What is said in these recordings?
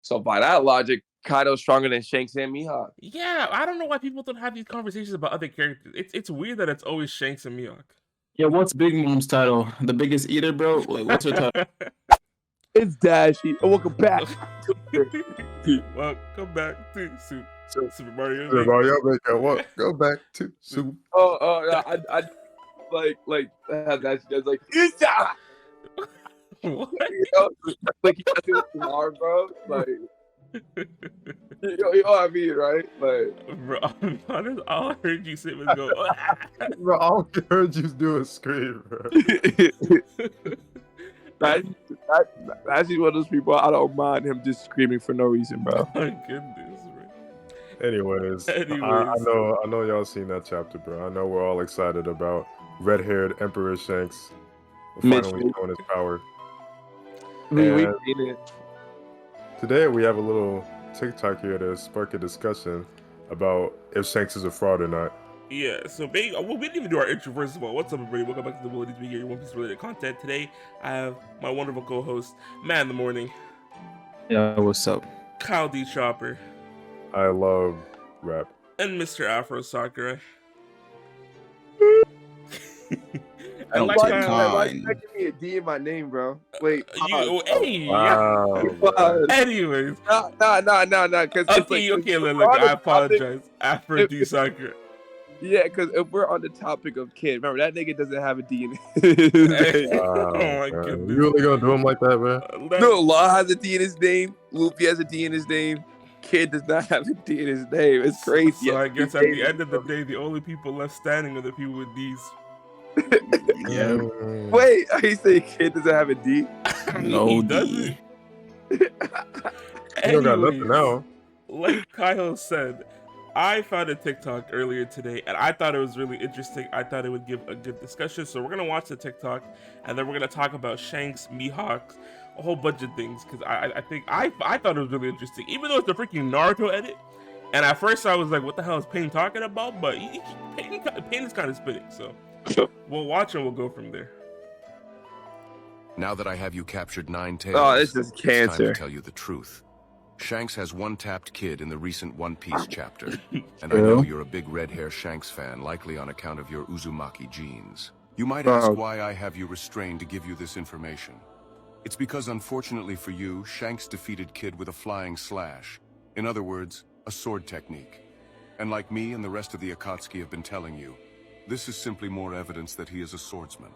So by that logic, Kaido's stronger than Shanks and Mihawk. Yeah, I don't know why people don't have these conversations about other characters. It's weird that it's always Shanks and Mihawk. Yeah, what's Big Mom's title? The Biggest Eater, bro? What's her title? It's Dashy. Welcome back. Welcome back to Super Mario. Super Mario Maker. What? Go back to Super. I like that's like What? you know, like you got to do it tomorrow, bro. Like you know what I mean, right? Like, Bro, I'm honest, all I heard you say was go. Bro, all I heard you do is scream, bro. that's one of those people. I don't mind him just screaming for no reason, bro. My goodness, bro. Anyways. I know y'all seen that chapter, bro. I know we're all excited about red-haired Emperor Shanks finally showing his power. We've seen it. Today we have a little TikTok here to spark a discussion about if Shanks is a fraud or not. Yeah, so we didn't even do our intro first of all. What's up, everybody? Welcome back to the Abilities We Get Your One Piece related content. Today, I have my wonderful co-host, Man in the Morning. Yeah, what's up? Kyle D. Chopper. I love rap. And Mr. Afro Sakura. I like that. Give me a D in my name, bro. Wait. Anyways. No. Okay, look, I apologize. Afro D. Sakura. Yeah, because if we're on the topic of kid, remember that nigga doesn't have a D in his name. Oh my goodness. You really gonna do him like that, man? No, Law has a D in his name. Luffy has a D in his name. Kid does not have a D in his name. It's crazy. So I guess at the end of the day, the only people left standing are the people with D's. Yeah. Wait, you say Kid doesn't have a D? No, D. You don't got nothing now. Like Kyle said, I found a TikTok earlier today, and I thought it was really interesting. I thought it would give a good discussion. So we're gonna watch the TikTok, and then we're gonna talk about Shanks, Mihawk, a whole bunch of things. Because I thought it was really interesting, even though it's the freaking Naruto edit. And at first I was like, "What the hell is Pain talking about?" But Pain is kind of spitting. So we'll watch and we'll go from there. Now that I have you captured 9 tails, this is cancer. It's time to tell you the truth. Shanks has one tapped kid in the recent One Piece chapter, and I know you're a big red hair Shanks fan, likely on account of your Uzumaki genes. You might ask why I have you restrained to give you this information. It's because, unfortunately for you, Shanks defeated Kid with a flying slash. In other words, a sword technique. And like me and the rest of the Akatsuki have been telling you, this is simply more evidence that he is a swordsman.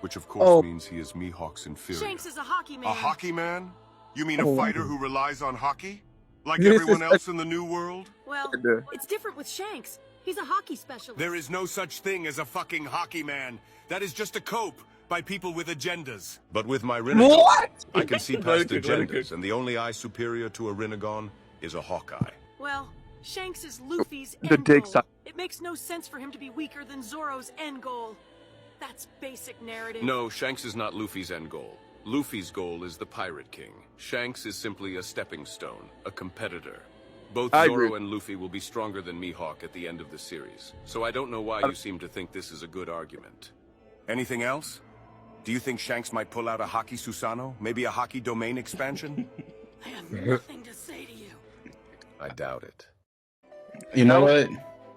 Which of course means he is Mihawk's inferior. Shanks is a Haki man. A Haki man? You mean a fighter who relies on Haki? Like everyone else in the New World? Well, it's different with Shanks. He's a Haki specialist. There is no such thing as a fucking Haki man. That is just a cope by people with agendas. But with my Rinnegan, I can see past agendas, and the only eye superior to a Rinnegan is a Hawkeye. Well, Shanks is Luffy's end goal. It makes no sense for him to be weaker than Zoro's end goal. That's basic narrative. No, Shanks is not Luffy's end goal. Luffy's goal is the Pirate King. Shanks is simply a stepping stone, a competitor. Both Zoro and Luffy will be stronger than Mihawk at the end of the series. So I don't know why you seem to think this is a good argument. Anything else? Do you think Shanks might pull out a Haki Susanoo? Maybe a Haki domain expansion? I have nothing to say to you. I doubt it. You know what?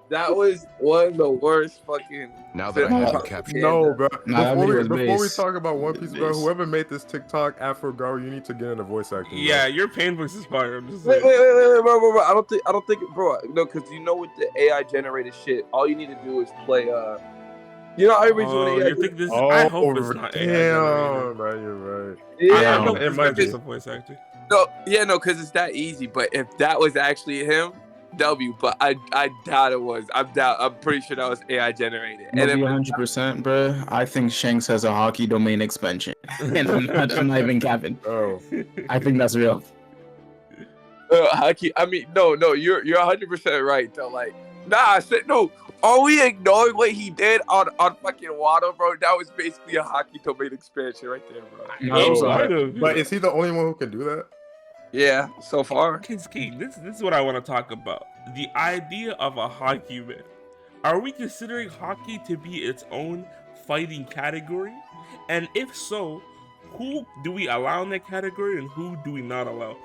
That was one of the worst fucking. Now that I have you captured. No, bro. Before we base. talk about One Piece, bro, whoever made this TikTok, Afro Gar, you need to get into voice acting. Yeah, bro. your Pain voice is fire. I'm just Wait, bro. I don't think, bro. No, because you know with the AI generated shit, all you need to do is play. You know, I originally. You think this? I hope it's not AI generated. Right, you're right. Yeah, I hope it might be a voice actor. No, because it's that easy. But if that was actually him. W, but I doubt it was. I'm pretty sure that was AI generated. And 100%, bro. I think Shanks has a Haki domain expansion, and I'm not even capping. Oh, I think that's real. Haki. I mean, no. You're 100% right though. Like, I said no. Are we ignoring what he did on fucking Wado, bro? That was basically a Haki domain expansion right there, bro. But is he the only one who can do that? Yeah, so far. This is what I want to talk about. The idea of a Haki man. Are we considering Haki to be its own fighting category? And if so, who do we allow in that category and who do we not allow?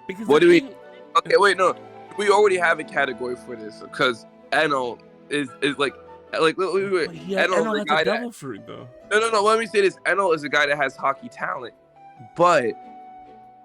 Because What the do we? thing- Okay, wait, no. We already have a category for this because Eno is wait. But yeah, Eno is Eno a has guy a that devil fruit though. no. Let me say this. Eno is a guy that has hockey talent, but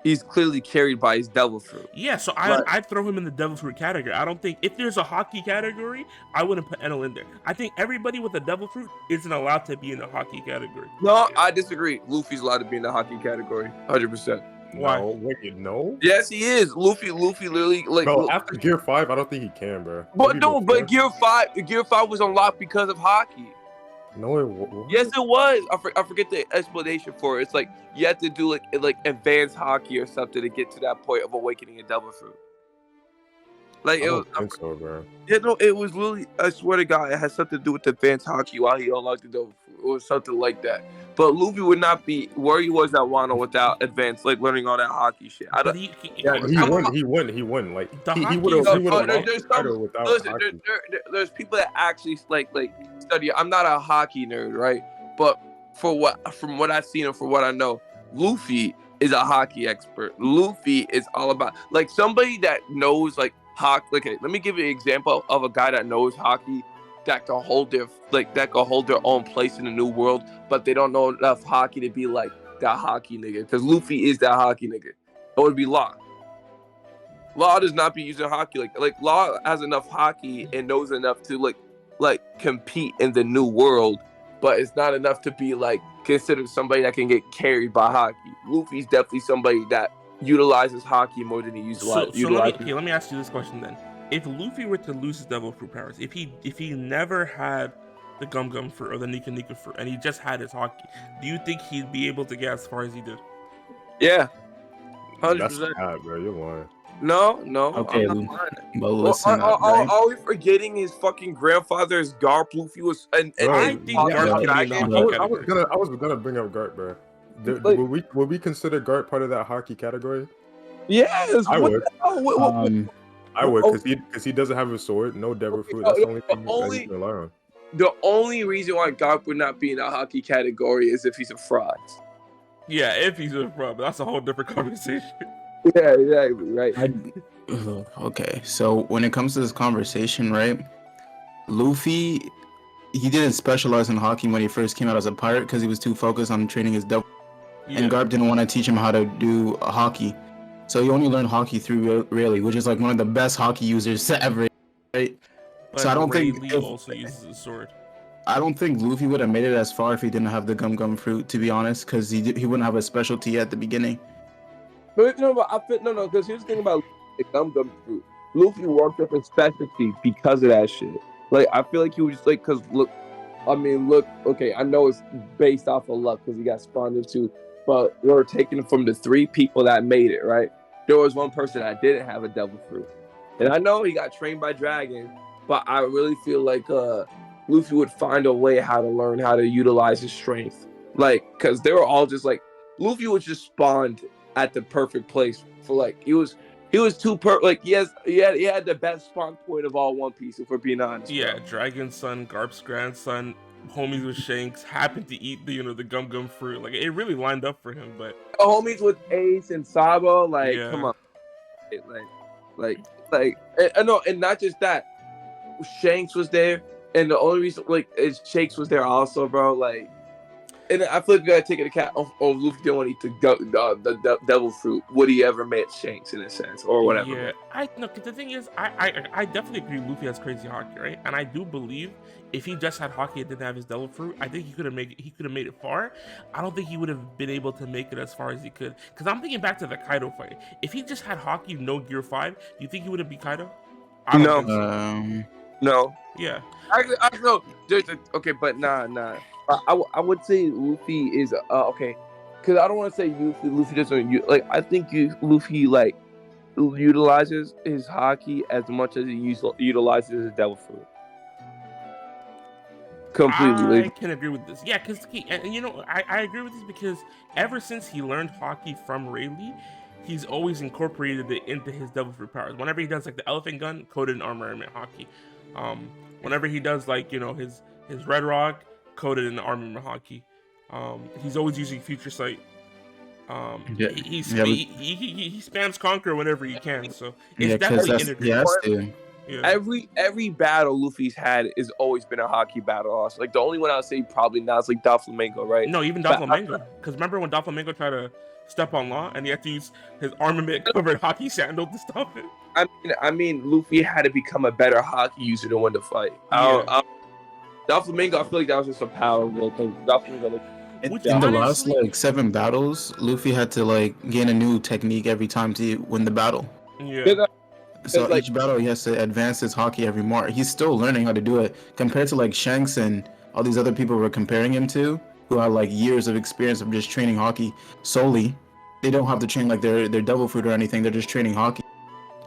he's clearly carried by his devil fruit. Yeah, so Right. I'd throw him in the devil fruit category. I don't think if there's a hockey category, I wouldn't put Eno in there. I think everybody with a devil fruit isn't allowed to be in the hockey category. No, I disagree. Luffy's allowed to be in the hockey category, 100%. Why? No, wait, no. Yes, he is. Luffy literally like. Bro, after Gear 5, I don't think he can, bro. But Maybe no, before. but Gear 5 was unlocked because of hockey. No, it what? Yes, it was. I forget the explanation for it. It's like you have to do like advanced hockey or something to get to that point of awakening a devil fruit. Like I it was. don't think so, bro. Yeah, no, it was literally. I swear to God, it had something to do with advanced hockey while he unlocked the devil fruit. It was something like that. But Luffy would not be where he was at Wano without advanced, like learning all that hockey shit. I But don't. Yeah, he won. Like The he hockey would is- have there's lost the title without Listen, hockey. there's people that actually like study. I'm not a hockey nerd, right? But from what I've seen and from what I know, Luffy is a hockey expert. Luffy is all about like somebody that knows like hockey. Okay, let me give you an example of a guy that knows hockey that can hold their own place in the new world, but they don't know enough hockey to be like that hockey nigga. Because Luffy is that hockey nigga. It would be Law. Law does not be using hockey like Law has enough hockey and knows enough to like compete in the new world, but it's not enough to be like considered somebody that can get carried by hockey. Luffy's definitely somebody that utilizes hockey more than he utilizes. Let me ask you this question then. If Luffy were to lose his devil fruit powers, if he never had the Gum fruit or the Nika fruit and he just had his hockey, do you think he'd be able to get as far as he did? Yeah, That's 100%. bad, bro. You're lying. No, Okay, I'm not lying. but listen up, Are right? we forgetting his fucking grandfather's Garp? Luffy was and Bro, I and think Father Garp of could be in the Dragon. hockey I was category. gonna bring up Gart, bro. Like- Would we consider Gart part of that hockey category? Yes, I what would. the hell? What- I would, because he doesn't have a sword, no devil fruit. That's the only thing that he can rely on. The only reason why Garp would not be in the hockey category is if he's a fraud. Yeah, if he's a fraud, but that's a whole different conversation. Yeah, exactly, right. Okay, so when it comes to this conversation, right? Luffy, he didn't specialize in hockey when he first came out as a pirate because he was too focused on training his devil. Yeah. And Garp didn't want to teach him how to do hockey. So he only learned hockey through Rayleigh, which is like one of the best hockey users ever, right? But So I don't think Rayleigh also uses a sword. I don't think Luffy would have made it as far if he didn't have the gum fruit, to be honest, because he wouldn't have a specialty at the beginning. But because here's the thing about the gum fruit. Luffy worked up a specialty because of that shit. Like, I feel like he was just like, because look, okay, I know it's based off of luck because he got spawned into, but we were taking from the 3 people that made it, right? There was one person that didn't have a devil fruit. And I know he got trained by Dragon, but I really feel like Luffy would find a way how to learn how to utilize his strength. Like, because they were all just like, Luffy was just spawned at the perfect place for like, he was too like he had the best spawn point of all One Piece, if we're being honest. Yeah, bro. Dragon's son, Garp's grandson, homies with Shanks, happened to eat the gum fruit. Like it really lined up for him, but Homies with Ace and Sabo, like, Yeah. come on. And not just that. Shanks was there, and the only reason is Shanks was there also, bro. Like, and I feel like we gotta take it account of Luffy didn't want to eat the devil fruit. Would he ever met Shanks in a sense, or whatever? yeah, cause the thing is, I definitely agree. Luffy has crazy hockey, right? And I do believe if he just had hockey and didn't have his devil fruit, I think he could have made it far. I don't think he would have been able to make it as far as he could. Cause I'm thinking back to the Kaido fight. If he just had hockey, no Gear 5, do you think he would have beat Kaido? I don't No. think so. No. Yeah. Actually, no. Okay, but nah. I would say Luffy is okay, because I don't want to say Luffy doesn't I think Luffy like utilizes his hockey as much as he utilizes his devil fruit. Completely. I can agree with this. Yeah, because I agree with this because ever since he learned hockey from Rayleigh, he's always incorporated it into his devil fruit powers. Whenever he does like the elephant gun, coated in armament hockey. Whenever he does his red rock, coated in the armament hockey. He's always using future sight. Yeah, He yeah, he spams conquer whenever he can, so it's yeah, because definitely that's he integrated. has to. Yeah. Every battle Luffy's had has always been a hockey battle. Also, like the only one I'll say probably now is like Doflamingo, right? No, even But Doflamingo. Because remember when Doflamingo tried to step on Law and he had to use his armament covered hockey sandal to stop it? I mean, Luffy had to become a better hockey user to win the fight. Yeah. Doflamingo, I feel like that was just a power real thing. Doflamingo, like, In the last like 7 battles, Luffy had to like gain a new technique every time to win the battle. Yeah. So like- each battle he has to advance his hockey every more. He's still learning how to do it compared to like Shanks and all these other people we're comparing him to, who have like years of experience of just training hockey solely. They don't have to train like their devil fruit or anything. They're just training hockey.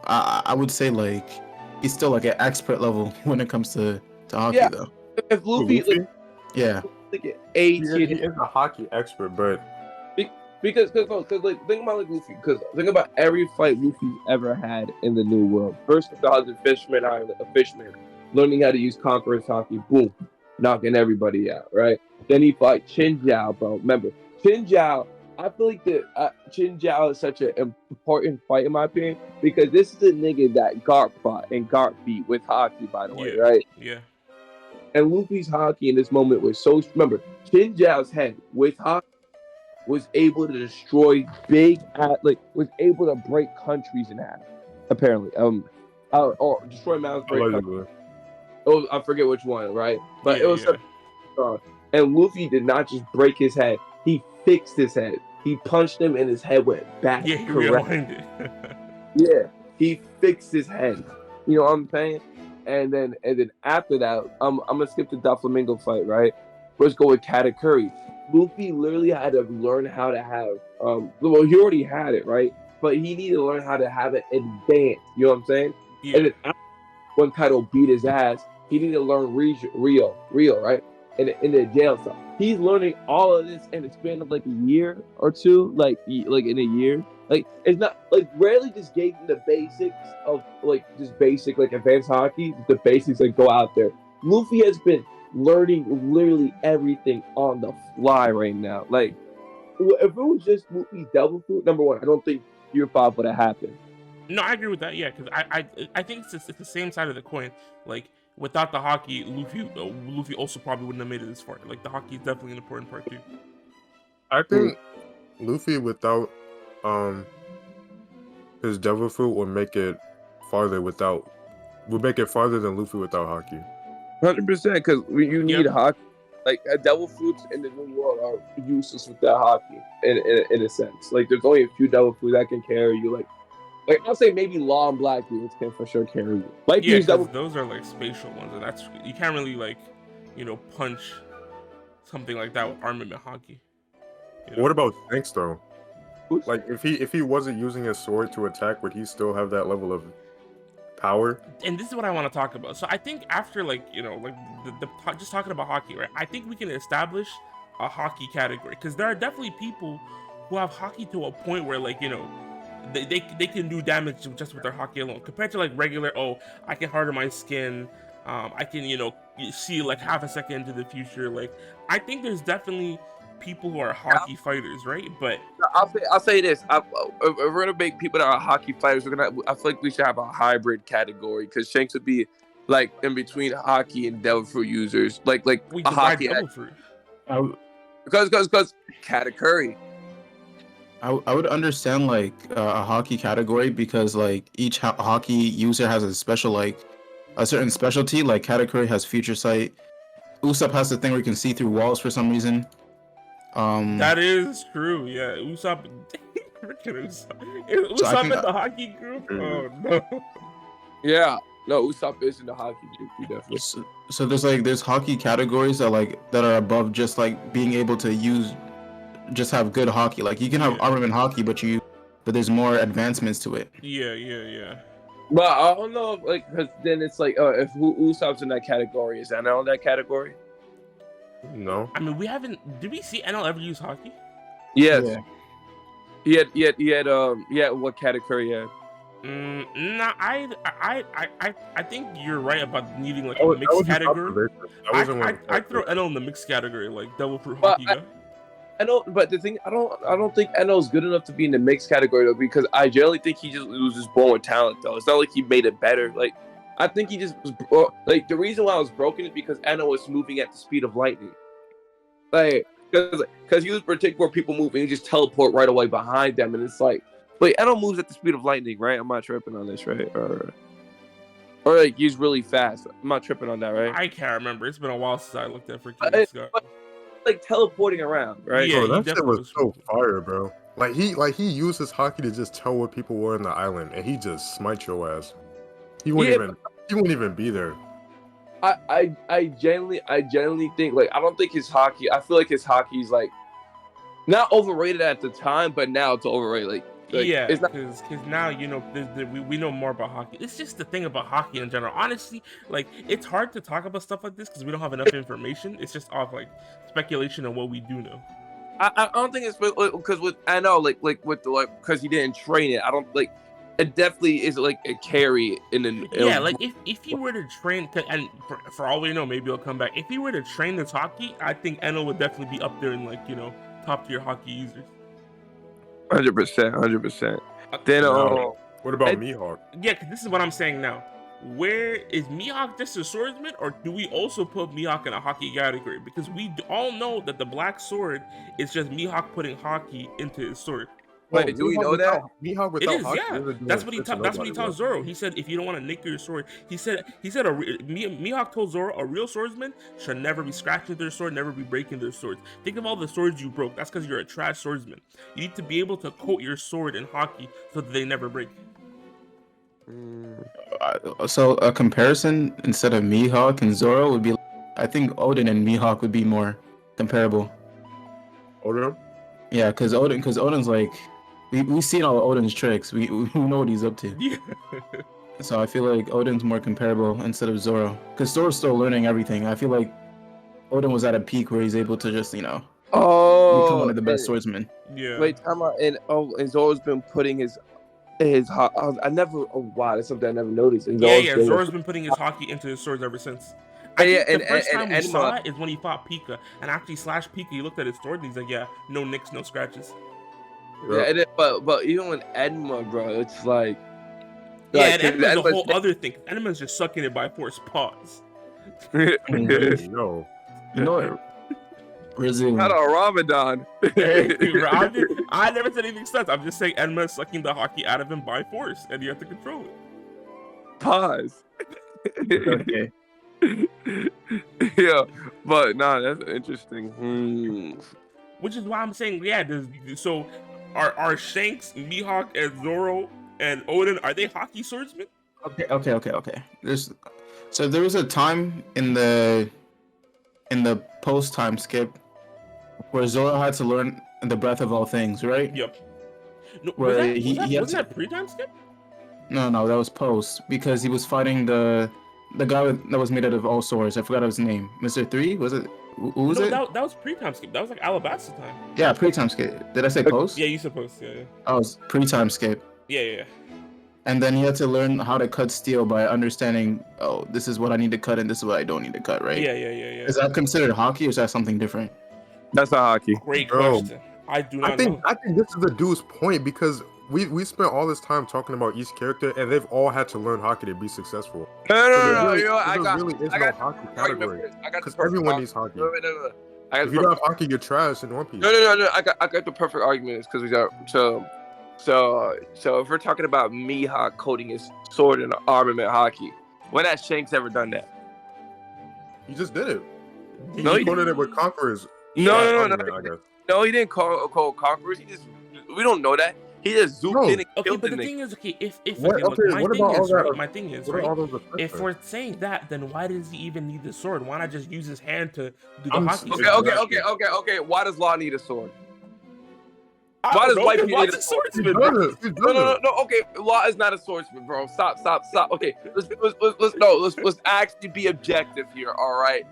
I would say like he's still like an expert level when it comes to hockey though. if Luffy, like, Yeah. like He is a hockey expert, but because like think about like Luffy, because think about every fight Luffy's ever had in the New World. First, the 100 Fisherman Island, a fisherman, learning how to use Conqueror's hockey, boom, knocking everybody out, right? Then he fought Chin Jiao, bro. Remember, Chin Jiao. I feel like Chin Jiao is such an important fight in my opinion because this is a nigga that Garp fought and Garp beat with hockey, by the way, right? Yeah. And Luffy's hockey in this moment was so. Remember, Chin Jiao's head with hockey was able to destroy was able to break countries in half. Apparently, or destroy mountains, break countries. Oh, I forget which one, right? But it was and Luffy did not just break his head; he fixed his head. He punched him, and his head went back. Yeah, he realigned it. Yeah, he fixed his head. You know what I'm saying? And then after that, I'm gonna skip the Doflamingo fight, right? Let's go with Katakuri. Luffy literally had to learn how to have well, he already had it, right? But he needed to learn how to have it advanced. You know what I'm saying? Yeah. And then when Kaido beat his ass, he needed to learn Rio, right? In the jail cell. He's learning all of this in a span of like a year or two, like in a year. Like it's not like rarely just gave him the basics of like just basic like advanced hockey, the basics like go out there. Luffy has been learning literally everything on the fly right now. Like if it was just Luffy's devil fruit, number one, I don't think Year 5 would have happened. No, I agree with that. Yeah, because I think it's the same side of the coin. Like without the hockey, Luffy also probably wouldn't have made it this far. Like the hockey is definitely an important part too. I think Luffy without his devil fruit would make it farther than Luffy without hockey. 100%, because you need hockey. Like devil fruits in the New World are useless without hockey. In a sense, like there's only a few devil fruits that can carry you. Like I'll say maybe Law and Blackbeards can for sure carry you. Like yeah, those are like spatial ones, and that's you can't really like punch something like that with armament hockey. You know? What about Shanks though? Like if he wasn't using his sword to attack, would he still have that level of power? And this is what I want to talk about. So I think after like the just talking about hockey, right? I think we can establish a hockey category because there are definitely people who have hockey to a point where like they can do damage just with their hockey alone compared to like regular. Oh, I can harden my skin. I can see like half a second into the future. Like I think there's definitely people who are hockey fighters, right? But I'll say this: if we're gonna make people that are hockey fighters, I feel like we should have a hybrid category because Shanks would be like in between hockey and devil fruit users, like we a hockey devil fruit. because Katakuri. I would understand like a hockey category because like each hockey user has a special like a certain specialty. Like Katakuri has future sight. Usopp has the thing where you can see through walls for some reason. That is true. Yeah, Usopp. Usopp in the hockey group. Oh no. Yeah, no, Usopp is in the hockey group. Definitely. So there's hockey categories that are above just like being able to just have good hockey. Like you can have armament hockey, but there's more advancements to it. Yeah. But I don't know, like, because then it's like, if Usopp's in that category, is NL in that category? No. I mean, did we see NL ever use hockey? Yes. Yeah. He had what category he had? Nah, I think you're right about needing like a mixed category. I throw NL in the mixed category, like devil fruit hockey guy. I know, but the thing, I don't think Eno's good enough to be in the mixed category though, because I generally think he was just born with talent though. It's not like he made it better. Like, I think he just was like the reason why I was broken is because Eno was moving at the speed of lightning. Like, because he was predicting where people move and he just teleport right away behind them, and it's like, wait, Eno moves at the speed of lightning, right? I'm not tripping on this, right? Or like he's really fast. I'm not tripping on that, right? I can't remember. It's been a while since I looked at freaking Scott. Like teleporting around, right? Yeah, Bro, that shit was so fire, bro. Like he used his Haki to just tell where people were in the island, and he just smite your ass. He wouldn't even be there. I genuinely think, like, I don't think his Haki. I feel like his Haki's like not overrated at the time, but now it's overrated. Like yeah, it's not because now we know more about Haki. It's just the thing about Haki in general. Honestly, like it's hard to talk about stuff like this because we don't have enough information. It's just off like speculation on what we do know. I don't think it's because with I know like with the because he didn't train it. I don't like it. Definitely is like a carry in an like if he were to train, and for all we know, maybe he'll come back. If he were to train this Haki, I think Eno would definitely be up there in like top tier Haki users. 100%. Then what about Mihawk? Yeah, because this is what I'm saying now. Where is Mihawk just a swordsman, or do we also put Mihawk in a Haki category? Because we all know that the black sword is just Mihawk putting Haki into his sword. Wait, do we know that? Mihawk It without is, Haki, yeah. That's what he tells Zoro. He said, if you don't want to nick your sword, Mihawk told Zoro a real swordsman should never be scratching their sword, never be breaking their swords. Think of all the swords you broke. That's because you're a trash swordsman. You need to be able to coat your sword in Haki so that they never break. So a comparison instead of Mihawk and Zoro would be, I think Odin and Mihawk would be more comparable. Odin? Yeah, because Odin's like, we've seen all Odin's tricks. We know what he's up to. Yeah. So I feel like Odin's more comparable instead of Zoro, because Zoro's still learning everything. I feel like Odin was at a peak where he's able to just become one of the best swordsmen. Yeah. Wait, time out. And Zoro's been putting his I never. Oh wow, that's something I never noticed. Zoro's been putting his Haki into his swords ever since. The first time we saw it is when he fought Pika, and after he slashed Pika, he looked at his sword and he's like, "Yeah, no nicks, no scratches." Yeah, but even with Enma, bro, it's like and Enma's a whole other thing. Enma's just sucking it by force. Pause. No. Resume. Not a Ramadan. I never said anything sense. I'm just saying Enma is sucking the Haki out of him by force, and you have to control it. Pause. Okay. Yeah, but that's interesting. Which is why I'm saying, so are Shanks, Mihawk, and Zoro and Odin, are they Haki swordsmen? Okay. There was a time in the post time skip where Zoro had to learn the breath of all things, right? Yep. No, wasn't that pre-time skip? No, that was post, because he was fighting the guy that was made out of all swords. I forgot his name. Mr. 3? Was it? Who was it? That was pre-time skip. That was like Alabasta time. Yeah, pre-time skip. Did I say post? Yeah, you said post. Yeah. Oh, it was pre-time skip. Yeah. And then he had to learn how to cut steel by understanding, oh, this is what I need to cut and this is what I don't need to cut, right? Yeah. Is that considered Haki or is that something different? That's not Haki. Great question. I do not know. I think this is the dude's point, because we spent all this time talking about each character, and they've all had to learn Haki to be successful. No. I got Haki category, because everyone needs Haki. No. If you don't have Haki, you're trash in One Piece. No. I got the perfect argument, because we got so if we're talking about Mihawk coating his sword in armament Haki, when has Shanks ever done that? He just did it. No, he coated it with Conquerors. No. No, he didn't call Conquerors. We don't know that. He just zoomed in and killed but the the thing is, my thing is, if we're saying that, then why does he even need the sword? Why not just use his hand to do the Haki? Okay. Why does Law need a sword? Why does White Beard need a swordsman? No. Okay, Law is not a swordsman, bro. Stop. Okay, let's actually be objective here. All right,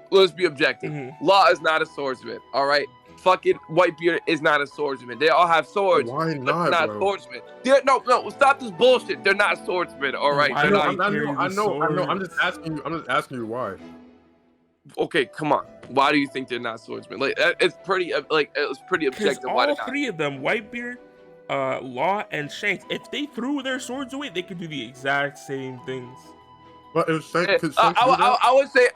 let's be objective. Mm-hmm. Law is not a swordsman. All right. Fucking Whitebeard is not a swordsman. They all have swords. Why not, bro? Swordsmen. No. Stop this bullshit. They're not swordsmen. All right. I know. I'm just asking you why. okay, come on. Why do you think they're not swordsmen? Like it's pretty it's pretty Because objective. Why all they're three of them, Whitebeard, Law, and Shanks, if they threw their swords away, they could do the exact same things. But it was Shanks, could not? Shanks do that? I would say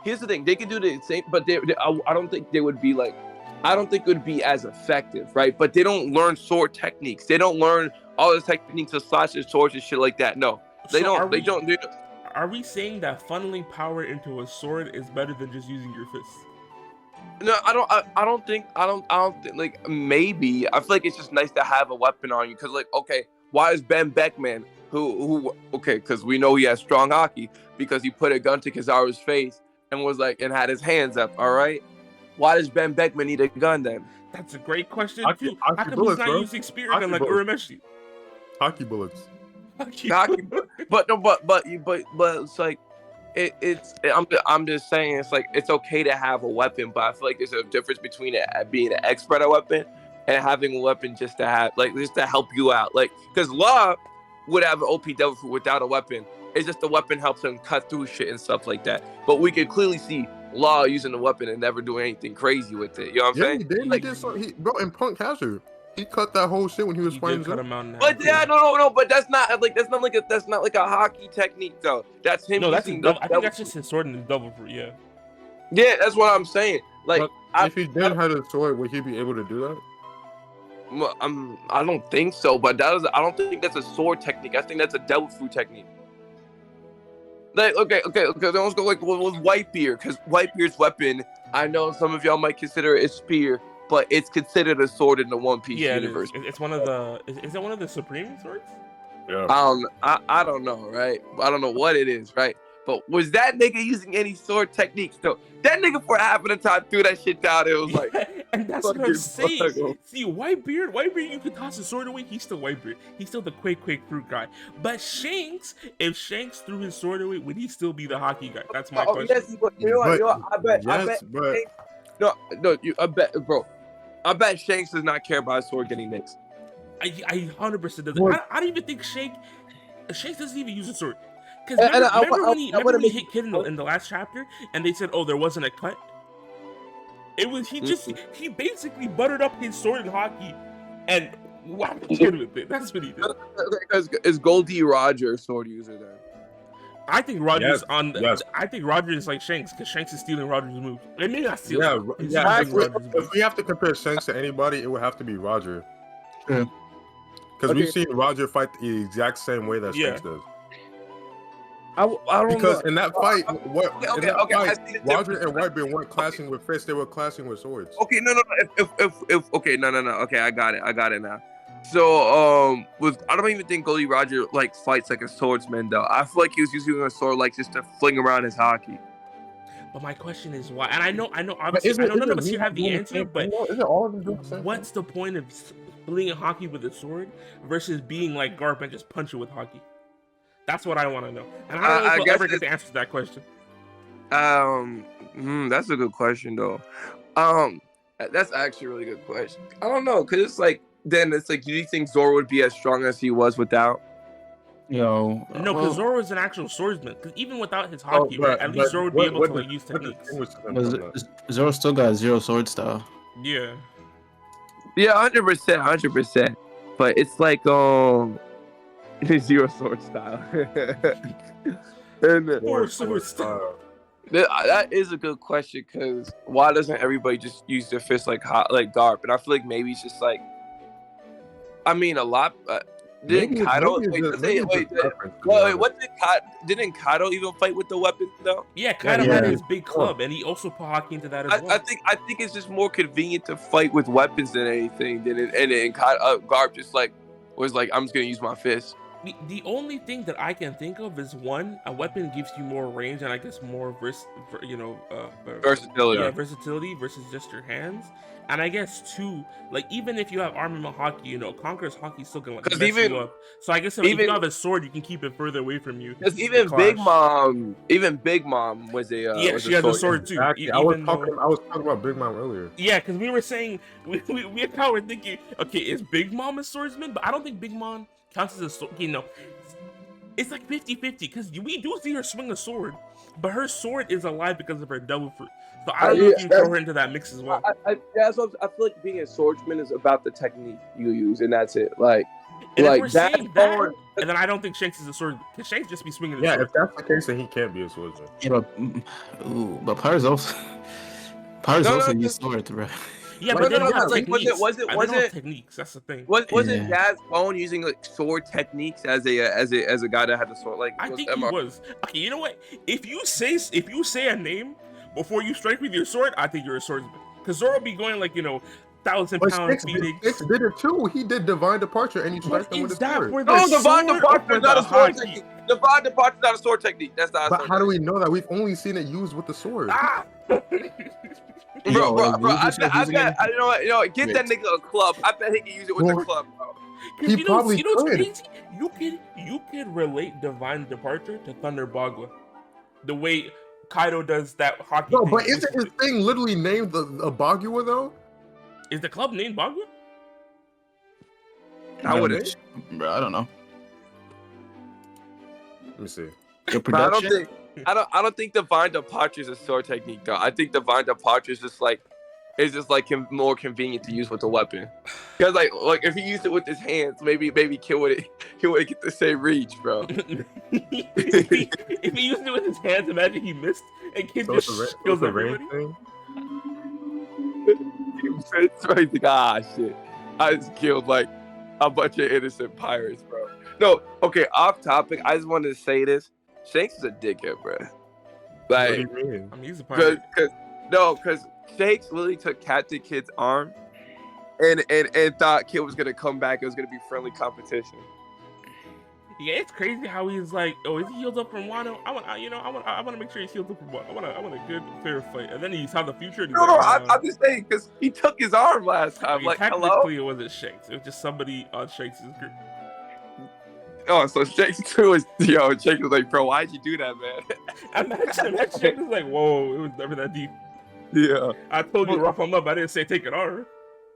here's the thing. They could do the same, but I don't think they would be like. I don't think it would be as effective, right? But they don't learn sword techniques. They don't learn all the techniques of slashing swords and shit like that. No, they So don't. They don't. Are we saying that funneling power into a sword is better than just using your fists? No, I don't think. Like maybe. I feel like it's just nice to have a weapon on you. Cause like, okay, why is Ben Beckman okay? Cause we know he has strong Haki because he put a gun to Kizaru's face and was like and had his hands up. All right. Why does Ben Beckman need a gun then? That's a great question too. Haki How come bullets, he's not bro. using spear Haki gun like bullets. Urameshi? Hockey bullets. Haki, but it's like I'm just saying it's like it's okay to have a weapon, but I feel like there's a difference between it being an expert at a weapon and having a weapon just to have just to help you out. Like because Law would have an OP devil fruit without a weapon. It's just the weapon helps him cut through shit and stuff like that. But we can clearly see Law using the weapon and never doing anything crazy with it. You know what I'm saying? He did. Like, He did something. Bro, in Punk Hazard, he cut that whole shit when he was fighting. Cut him out in half. but yeah, no. But that's not like a Haki technique though. That's him. No, that's using I think that's just his sword and his double fruit. Yeah. Yeah, that's what I'm saying. Like, But if he did have a sword, would he be able to do that? I don't think so. But I don't think that's a sword technique. I think that's a devil fruit technique. Like, okay. Then let's go with Whitebeard, because Whitebeard's weapon. I know some of y'all might consider it a spear, but it's considered a sword in the One Piece universe. It's one of the. Is it one of the Supreme swords? Yeah. I don't know, right? I don't know what it is, right? But was that nigga using any sword techniques though? That nigga for half of the time threw that shit down. It was like, and that's what I'm saying. See, Whitebeard, you can toss his sword away. He's still Whitebeard. He's still the Quake fruit guy. But Shanks, if Shanks threw his sword away, would he still be the Haki guy? That's my question. Yes, you know what? I bet. Bro. I bet Shanks does not care about his sword getting mixed. I 100% doesn't. I don't even think Shanks doesn't even use a sword. Because remember when he hit Kid in the last chapter and they said, oh, there wasn't a cut? It was, he basically buttered up his sword in Haki and whacked Kid with it. That's what he did. Is Goldie Roger a sword user then? I think Roger's I think Roger is like Shanks because Shanks is stealing Roger's moves. I mean, not stealing. Yeah. If we have to compare Shanks to anybody, it would have to be Roger. Yeah. Because we've seen Roger fight the exact same way that Shanks does. I don't because know. in that fight, Roger and Whitebeard weren't clashing with fists; they were clashing with swords. Okay, no. Okay, I got it now. So, I don't even think Goldie Roger like fights like a swordsman though. I feel like he was using a sword like just to fling around his Haki. But my question is why? And I know. Obviously, I don't know if you have the answer. But what's the point of flinging Haki with a sword versus being like Garp and just punch it with Haki? That's what I want to know, and I don't know if we'll ever get the answer to that question. That's a good question though. That's actually a really good question. I don't know, cause it's like then it's like, do you think Zoro would be as strong as he was without? No, because Zoro is an actual swordsman. Because even without his Haki, at least Zoro would be able to like use techniques. Zoro still got 0 sword style. Yeah. Yeah, 100%. But it's like 0 sword style. And sword style. That is a good question, because why doesn't everybody just use their fists like Garp? And I feel like maybe it's just like, I mean, a lot. Didn't Kaido? Didn't Kaido even fight with the weapon though? Yeah, Kaido had his big club, and he also put Haki into that as well. I think it's just more convenient to fight with weapons than anything. And Garp just was like, I'm just gonna use my fist. The only thing that I can think of is one, a weapon gives you more range and I guess more versatility. Yeah, versatility versus just your hands. And I guess two, like even if you have armament Haki, Conqueror's Haki still gonna mess you up. So I guess if you have a sword, you can keep it further away from you. Because even Big Mom was a she has a sword too. Exactly. I was talking about Big Mom earlier. Yeah, because we were saying we were thinking, okay, is Big Mom a swordsman? But I don't think Big Mom counts as a sword. It's like 50-50 because we do see her swing a sword, but her sword is alive because of her devil fruit. So I don't know if you throw her into that mix as well. I feel like being a swordsman is about the technique you use, and that's it. Like, And like if we're saying that, sword- and then I don't think Shanks is a sword because Shanks just be swinging the Yeah, sword. if that's the case, then he can't be a swordsman. Yeah, but Pirates also use swords, bro. Yeah, No, but they no, don't no, have like, techniques. was it- They don't have techniques. That's the thing. Wasn't Jazz Bone using like sword techniques as a guy that had the sword? Like, I think he was. Okay, you know what? If you say a name before you strike with your sword, I think you're a swordsman. Because Zoro be going like 1,000-pound Phoenix. Shanks did it too. He did divine departure and he struck them with his sword. For the No, divine sword or departure for is not the a sword haki? technique. Divine departure is not a sword technique. That's not. A But sword how do we technique. know that? We've only seen it used with the sword. Ah! Bro, Yo, I bet, you know what, get that nigga a club. I bet he can use it with the club, bro. He probably you know what's could. crazy? You could relate divine departure to Thunder Bagua, the way Kaido does that hockey No, thing. but isn't his thing literally named the Bagua though? Is the club named Bagua? I wouldn't. Bro, I don't know. Let me see. Your But I don't production. think I don't think divine departure is a sword technique though. I think divine departure is just like more convenient to use with a weapon. Because like if he used it with his hands, maybe Kill would get the same reach, bro. if he used it with his hands, imagine he missed and Kid So just kills the everybody. thing. It's right. Like, ah, shit. I just killed like a bunch of innocent pirates, bro. No, okay, off topic. I just wanted to say this. Shanks is a dickhead, bro. What do Like, you mean? I mean, he's a pirate. because Shanks literally took Captain Kid's arm and thought Kid was gonna come back. It was gonna be friendly competition. Yeah, it's crazy how he's like, oh, is he healed up from Wano? I want to make sure he's healed up from Wano. I want a good, fair fight. And then he saw the future. And he's No, like, I'm just saying because he took his arm last time. I mean, Like, hello. technically, it wasn't Shanks. It was just somebody on Shanks' group. Oh, so Shanks too was Shanks was like, bro, why'd you do that, man? Imagine Shanks was like, whoa, it was never that deep. Yeah. I told you to rough him up. I didn't say take an arm.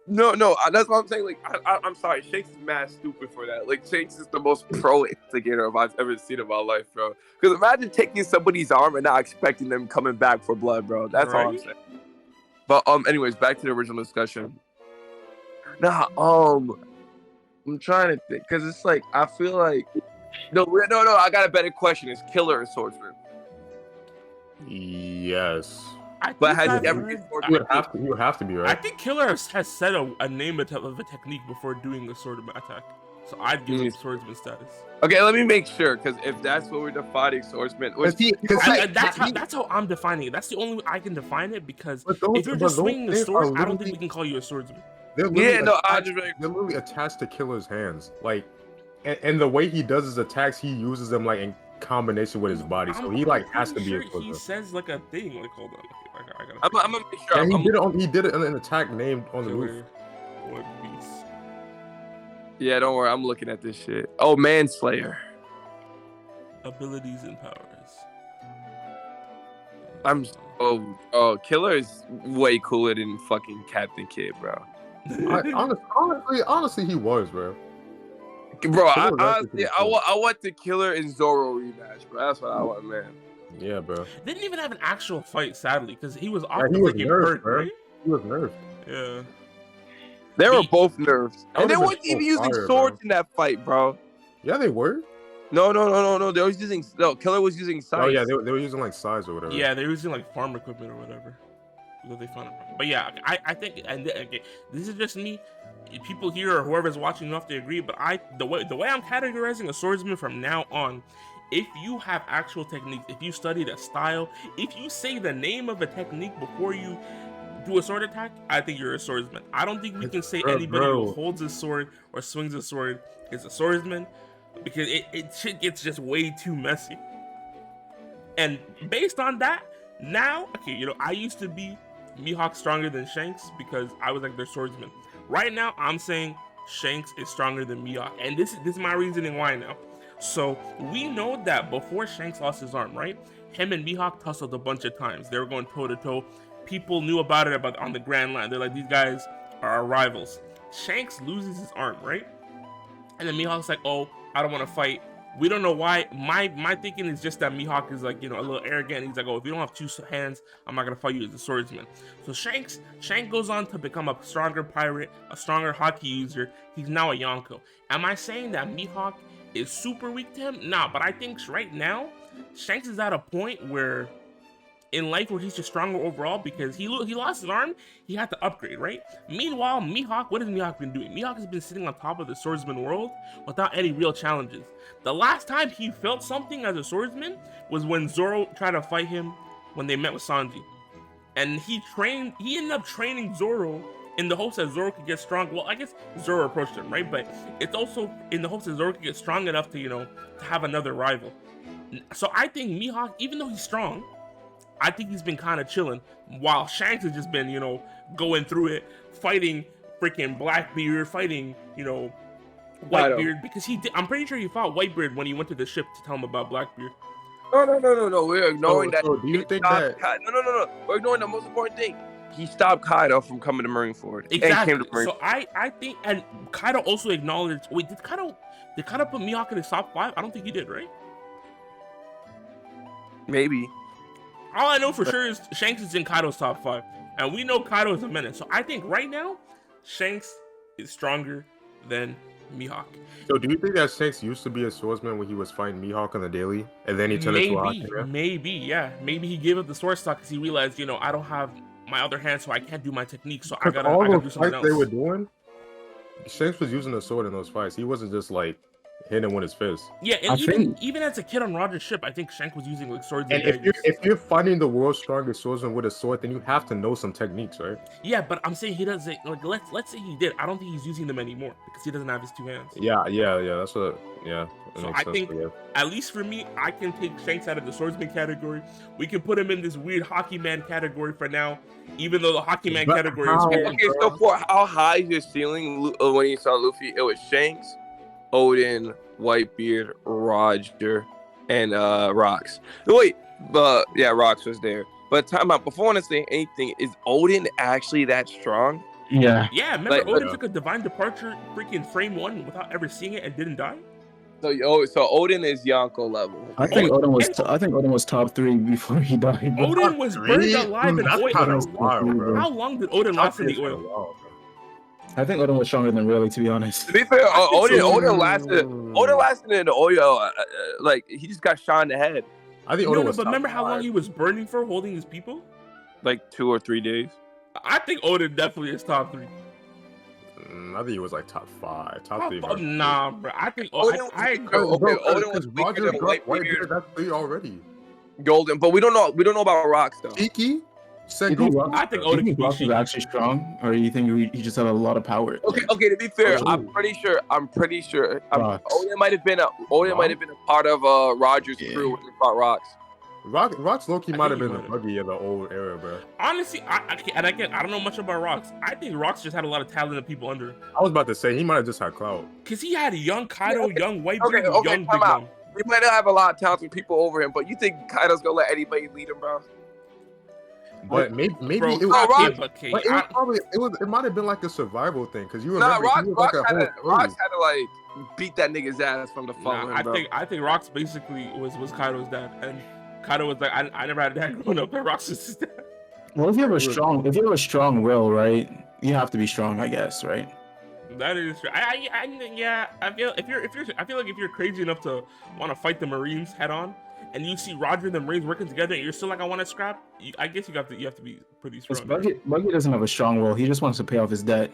No, that's what I'm saying. Like, I'm sorry, Shanks is mad stupid for that. Like, Shanks is the most pro instigator I've ever seen in my life, bro. Because imagine taking somebody's arm and not expecting them coming back for blood, bro. That's all I'm Right? saying. But anyways, back to the original discussion. Nah, I'm trying to think because it's like I feel like no. I got a better question. Is Killer a swordsman? Yes. But has I've he ever heard- been You would have to be I right. think Killer has said a name of a technique before doing a sword attack. So I'd give him swordsman status. Okay, let me make sure because if that's what we're defining swordsman, That's how I'm defining it. That's the only way I can define it because if you're just swinging the sword, I don't think we can call you a swordsman. They're literally attached to Killer's hands. Like, and the way he does his attacks, he uses them like in combination with his body. So he like has to be a He swordsman. says like a thing. Like, hold on. I gotta. I'm gonna make sure. And he did it in an attack named on the roof. Killer, One Piece. Yeah, don't worry. I'm looking at this shit. Oh, Manslayer. Abilities and powers. Killer is way cooler than fucking Captain Kid, bro. Honestly, he was, bro. Bro, Killer was honestly, actually I want the Killer and Zoro rematch, bro. That's what I want, man. Yeah, bro. They didn't even have an actual fight, sadly, because he was off Yeah, the he was freaking nerfed, hurt, bro. right? He was nerfed. Yeah. They were both nerfed, That and they would've weren't been even so using fire, swords bro. in that fight, bro. Yeah, they were. No. They was using Killer was using scythes. Oh yeah, they were using like size or whatever. Yeah, they were using like farm equipment or whatever. That they found it from. But yeah, I think, and okay, this is just me. People here or whoever's watching don't have to agree, but the way I'm categorizing a swordsman from now on, if you have actual techniques, if you studied a style, if you say the name of a technique before you do a sword attack, I think you're a swordsman. I don't think we can say anybody who holds a sword or swings a sword is a swordsman because it shit gets just way too messy. And based on that, now, okay, I used to be Mihawk stronger than Shanks because I was like their swordsman. Right now, I'm saying Shanks is stronger than Mihawk, and this is my reasoning why now. So we know that before Shanks lost his arm, right? Him and Mihawk tussled a bunch of times. They were going toe to toe. People knew about it on the Grand Line. They're like, these guys are our rivals. Shanks loses his arm, right? And then Mihawk's like, oh, I don't want to fight. We don't know why. My thinking is just that Mihawk is like, you know, a little arrogant. He's like, oh, if you don't have 2 hands, I'm not gonna fight you as a swordsman. So Shanks goes on to become a stronger pirate, a stronger Haki user. He's now a Yonko. Am I saying that Mihawk is super weak to him? Nah, but I think right now Shanks is at a point where in life where he's just stronger overall because he lost his arm, he had to upgrade, right? Meanwhile, Mihawk, what has Mihawk been doing? Mihawk has been sitting on top of the swordsman world without any real challenges. The last time he felt something as a swordsman was when Zoro tried to fight him when they met with Sanji. And he ended up training Zoro in the hopes that Zoro could get strong. Well, I guess Zoro approached him, right? But it's also in the hopes that Zoro could get strong enough to, you know, to have another rival. So I think Mihawk, even though he's strong, I think he's been kind of chilling, while Shanks has just been, you know, going through it, fighting freaking Blackbeard, fighting, you know, Whitebeard, because I'm pretty sure he fought Whitebeard when he went to the ship to tell him about Blackbeard. No. We're ignoring that. So do you think that? No. We're ignoring the most important thing. He stopped Kaido from coming to Marineford. Exactly. And came to Marineford. So I think, and Kaido also acknowledged. Wait, did Kaido put Mihawk in his top 5? I don't think he did, right? Maybe. All I know for sure is Shanks is in Kaido's top 5, and we know Kaido is a menace. So I think right now, Shanks is stronger than Mihawk. So do you think that Shanks used to be a swordsman when he was fighting Mihawk on the daily, and then he turned into a Haki? Maybe, yeah. Maybe he gave up the sword stock because he realized, you know, I don't have my other hand, so I can't do my technique. So I gotta do something else. They were doing. Shanks was using a sword in those fights. He wasn't just like hitting him with his fist. Yeah, and even as a kid on Roger's ship, I think Shanks was using like swords. And if you're fighting the world's strongest swordsman with a sword, then you have to know some techniques, right? Yeah, but I'm saying he doesn't. Like, let's say he did. I don't think he's using them anymore because he doesn't have his 2 hands. Yeah. That's what. Yeah. So I think, at least for me, I can take Shanks out of the swordsman category. We can put him in this weird hockey man category for now, even though the hockey man category is weird. Okay, so for how high is your ceiling when you saw Luffy? It was Shanks, Odin, Whitebeard, Roger, and Rocks. Wait, but yeah, Rocks was there. But time out. Before I want to say anything, is Odin actually that strong? Yeah. Yeah, remember Odin took a divine departure freaking frame 1 without ever seeing it and didn't die? So Odin is Yonko level. I think Odin was top 3 before he died. Odin was burned alive in oil. Kind of wild, bro. How long did Odin last in the oil? I think Odin was stronger than Rayleigh, to be honest. To be fair, Odin lasted in the oil. Like he just got shot in the head. I think Odin was. But remember how long he was burning for, holding his people? Like 2 or 3 days. I think Odin definitely is top 3. I think he was like top 5, top 3. Nah, bro. I think Odin Odin was weaker than Whitebeard. That's 3 already. Golden, but we don't know about Rocks though. Tiki? I think Odin was actually strong, or you think he just had a lot of power? Okay. To be fair, I'm pretty sure. Odin might have been a part of Roger's crew when he fought Rocks. Rocks low-key might have been the buggy of the old era, bro. Honestly, I don't know much about Rocks. I think Rocks just had a lot of talented people under him. I was about to say he might have just had clout. Cause he had a young Kaido, young Whitebeard, young Big Mom. He might not have a lot of talented people over him, but you think Kaido's gonna let anybody lead him, bro? But maybe bro, it was it might have been like a survival thing, because you remember Rocks had to like beat that nigga's ass from the phone. I think Rocks basically was Kaido's dad, and Kaido was like, I never had a dad growing up, but Rocks is his dad. Well, if you have a strong will, right, you have to be strong, I guess, right? That is true. I feel if you're crazy enough to want to fight the Marines head on, and you see Roger and the Marines working together, and you're still like, I want to scrap. I guess you have to be pretty strong. Buggy doesn't have a strong will. He just wants to pay off his debt,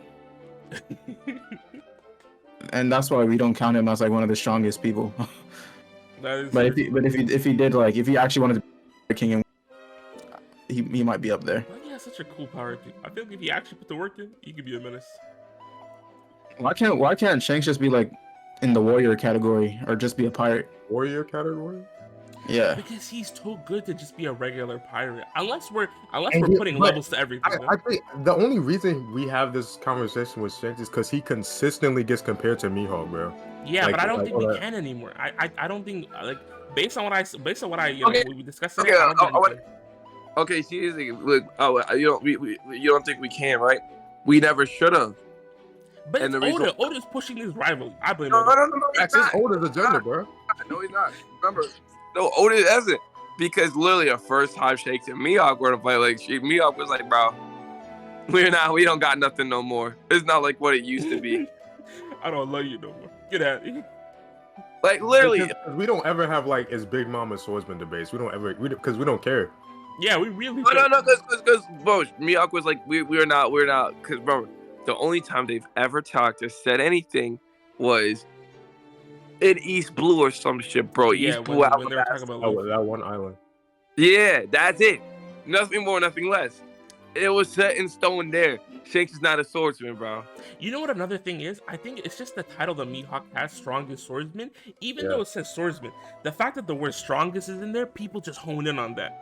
and that's why we don't count him as like one of the strongest people. But if he did, like, if he actually wanted to be king, he might be up there. Buggy has such a cool power too. I feel like if he actually put the work in, he could be a menace. Why can't Shanks just be like in the warrior category, or just be a pirate? Warrior category? Yeah. Because he's too good to just be a regular pirate. Unless we're putting levels to everything. I think the only reason we have this conversation with Shanks is because he consistently gets compared to Mihawk, bro. Yeah, but I don't think we can anymore. I don't think, like, based on what I we discussed today. Okay, seriously, look, you don't think we can, right? We never should have. But it's Oda's pushing this rivalry. I blame Oda. No. That's his Oda's agenda, bro. not. No, he's not. Remember, no, Oda isn't. Because literally the first time Shanks and Mihawk were to fight, like Mihawk was like, bro, we don't got nothing no more. It's not like what it used to be. I don't love you no more. Get out of here. Like literally, Because we don't ever have like as Big Mom and Swordsman debates. We don't ever because we don't care. Yeah, we really. no, because bro, Mihawk was like, we're not, because bro, the only time they've ever talked or said anything was in East Blue or some shit, bro. Yeah, East Blue when they were talking about That one island. Yeah, that's it. Nothing more, nothing less. It was set in stone there. Shanks is not a swordsman, bro. You know what another thing is? I think it's just the title that Mihawk has, Strongest Swordsman. Even though it says swordsman, the fact that the word strongest is in there, people just hone in on that.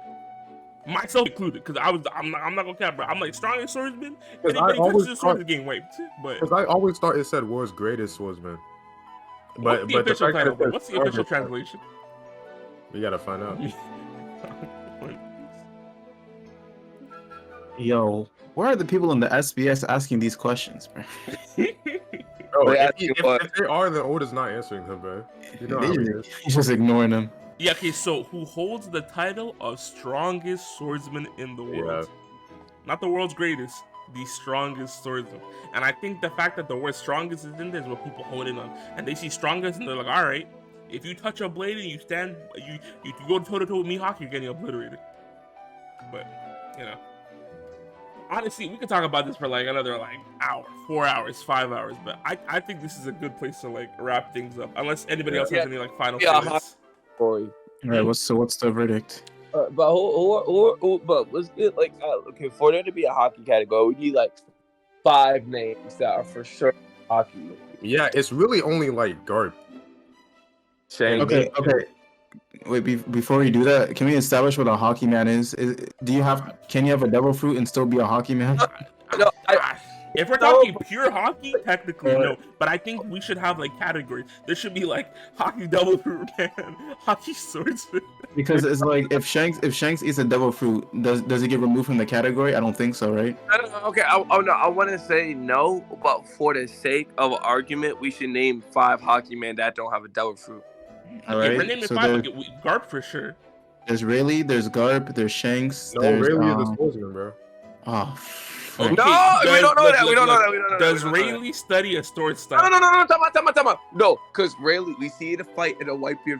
Myself included, because I'm not gonna cap, bro. I'm like, strongest swordsman? Anybody touches the sword, the game wiped. But Because I always thought it said world's greatest swordsman. what's the official fact that title, it bro? says What's the official strongest- translation? We gotta find out. Yo, where are the people in the SBS asking these questions, bro? Bro, They if, ask he- you if, what? if they are, then Oda's not answering them, bro. You know how it is. He's just ignoring them. Yeah, okay, so who holds the title of strongest swordsman in the world? Not the world's greatest, the strongest swordsman. And I think the fact that the word strongest is in there is what people hone in on. And they see strongest and they're like, all right, if you touch a blade and you stand, you go toe to toe with Mihawk, you're getting obliterated. But, you know. Honestly, we could talk about this for like another like hour, 4 hours, 5 hours, but I think this is a good place to like wrap things up. Unless anybody else has any like final statements. Corey. All right, what's the verdict? But but let's get like okay, for there to be a hockey category, we need like 5 names that are for sure hockey. Yeah, it's really only like Garp. Shanks. Okay. Wait, before you do that, can we establish what a hockey man is? Can you have a devil fruit and still be a hockey man? No, If we're talking pure hockey, technically no. But I think we should have like categories. There should be like hockey double fruit man, hockey swordsman. Because it's like if Shanks eats a devil fruit, does it get removed from the category? I don't think so, right? Okay, I want to say no, but for the sake of an argument, we should name 5 hockey men that don't have a devil fruit. All Okay, right. we're naming So 5. Garp for sure. there's Rayleigh, there's Garp, there's Shanks. No, there's, really, the swordsman, bro. Oh, Okay, No, we don't know that. look, We don't know look. that. We don't know that. Does We don't know that. Rayleigh study a sword style? No, time out. No, because Rayleigh, we see the fight in a Whitebeard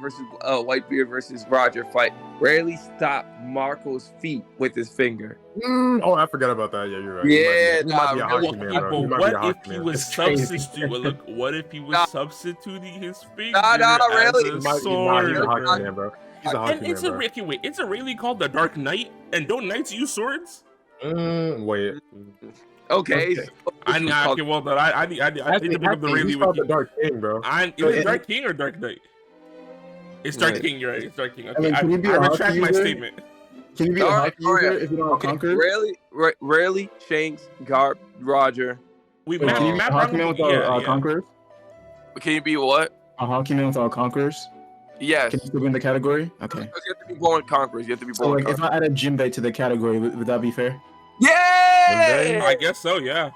versus Roger fight. Rayleigh stopped Marco's feet with his finger. Oh, I forgot about that. Yeah, you're right. Yeah, he might be a nah, hockey really. man, bro. He But might be a what if hockey he man. was substituting? What if he was substituting his finger Nah, as Rayleigh. a He's a sword? hockey man, bro. He's a hockey And man, it's a bro. wait, it's a Rayleigh called the Dark Knight, and don't knights use swords? Wait. Okay. Okay. Okay, well, but I need to pick up the Rayleigh he's called wiki. the Dark King, bro. Is it Dark King or Dark Knight? It's Dark King, you're right. It's Dark King. Okay, then can you be I a hockey retract my user? statement. Can you be a Alright, hockey user if you don't have Okay, Conqueror? Rayleigh, Shanks, Garp, Roger. We Wait, can you be a Matt hockey Brown man would- without yeah. Conquerors? Can you be what? A hockey man without Conquerors? Yes. Can you still be in the category? Okay. You have to be born conquerors. You have to be So born like, if conquerors. I added Jinbei to the category, would that be fair? Yeah! I guess so. Yeah.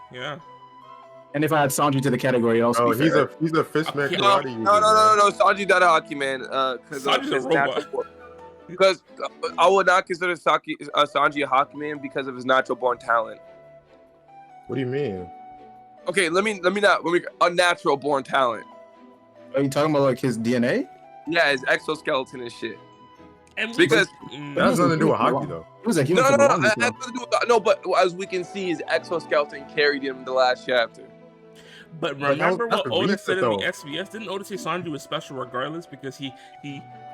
And if I had Sanji to the category, it'd also Oh, be he's fair. a fishman Okay. karate user. No. Sanji's not a hockey man. Sanji's a robot. Because I would not consider Sanji a hockey man because of his natural born talent. What do you mean? Okay, let me unnatural born talent. Are you talking about like his DNA? Yeah, his exoskeleton and shit. And Because- That has nothing to do with hockey, though. He was like, No. But as we can see, his exoskeleton carried him in the last chapter. But But remember that's what the Oda reset, said in the though. SBS? Didn't Oda say Sanji was special regardless because he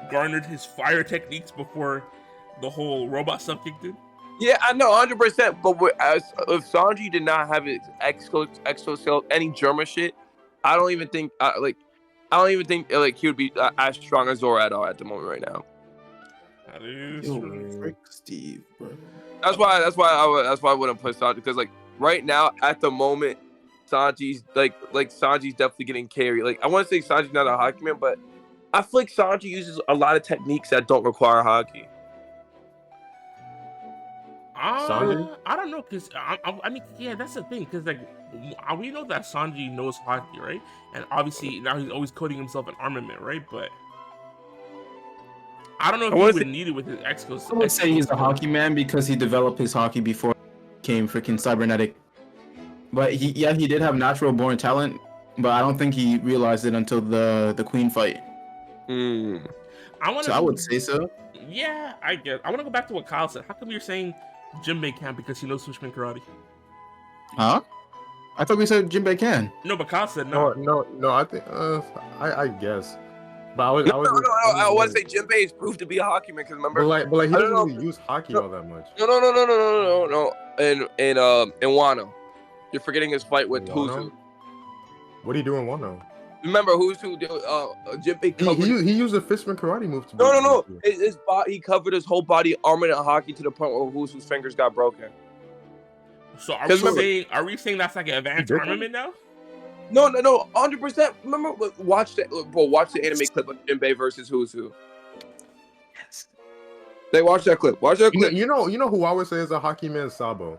garnered his fire techniques before the whole robot stuff kicked in? Yeah, I know, 100%. But if Sanji did not have his exoskeleton, any German shit, I don't even think he would be as strong as Zoro at all at the moment right now. That is Yo, true. frick Steve, bro. That's why I wouldn't put Sanji, because like right now at the moment, Sanji's Sanji's definitely getting carried. Like I want to say Sanji's not a hockey man, but I feel like Sanji uses a lot of techniques that don't require hockey. Sanji? I don't know, because I mean, yeah, that's the thing, because like we know that Sanji knows hockey, right? And obviously now he's always coating himself in armament, right? But I don't know if I he wanna would say- need it with his X skills. I would say he's a hockey man because he developed his hockey before he became freaking cybernetic. But he did have natural born talent, but I don't think he realized it until the Queen fight. I So I would say so. Yeah, I guess. I want to go back to what Kyle said. How come you're saying Jinbei can't because he knows Switchman karate? Huh? I thought we said Jinbei can. No, but Kyle said no. No. I think I guess. But I was. No, I want to say Jinbei is proved to be a hockey man because remember. But like he I don't doesn't know. really use hockey all that much. No. In Wano, you're forgetting his fight with In Wano? Huzu. What do you do in Wano? Remember Huzu? Jinbei covered. He used a fishman karate move to. No. His body, he covered his whole body armor in hockey to the point where Huzu's fingers got broken. So are 'Cause we saying that's like an advanced armament now? No, 100%. Remember, watch the anime clip of Jinbei versus Huzu. Yes. They watch that clip. Watch that clip. You know who I would say is a hockey man, Sabo.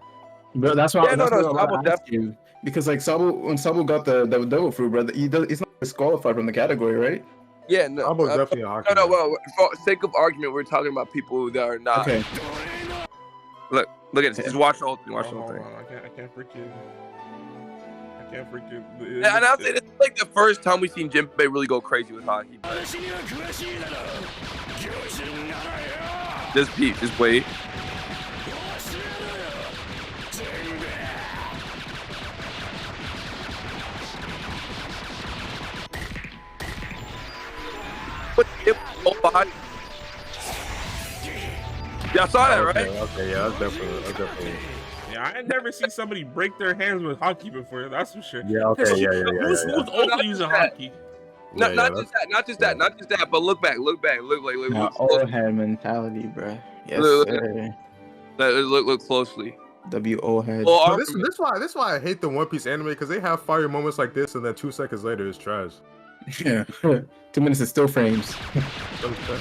But that's why. Yeah, that's no, why I Sabo wanna ask you. Because like when Sabo got the devil fruit, brother, he's not disqualified from the category, right? Yeah, no. Sabo's definitely a hockey. No. man. Well, for sake of argument, we're talking about people that are not. Okay. Look at this. Just watch the whole thing. Watch the whole Hold thing. on, I can't freaking. Yeah, and I'll say this is like the first time we've seen Jinbei really go crazy with hockey. Just peep, just wait. What the whole body? Y'all saw that, right? Okay, yeah, that's definitely. Yeah, I never seen somebody break their hands with hockey before. That's for sure. Yeah, okay, yeah. Who's also Not using that. hockey? Not just that. But look back. Look. Old head mentality, bro. Yes, Look. sir. Look closely. W.O. head. Well, So this why I hate the One Piece anime, because they have fire moments like this, and then 2 seconds later it's trash. Yeah. 2 minutes of still frames.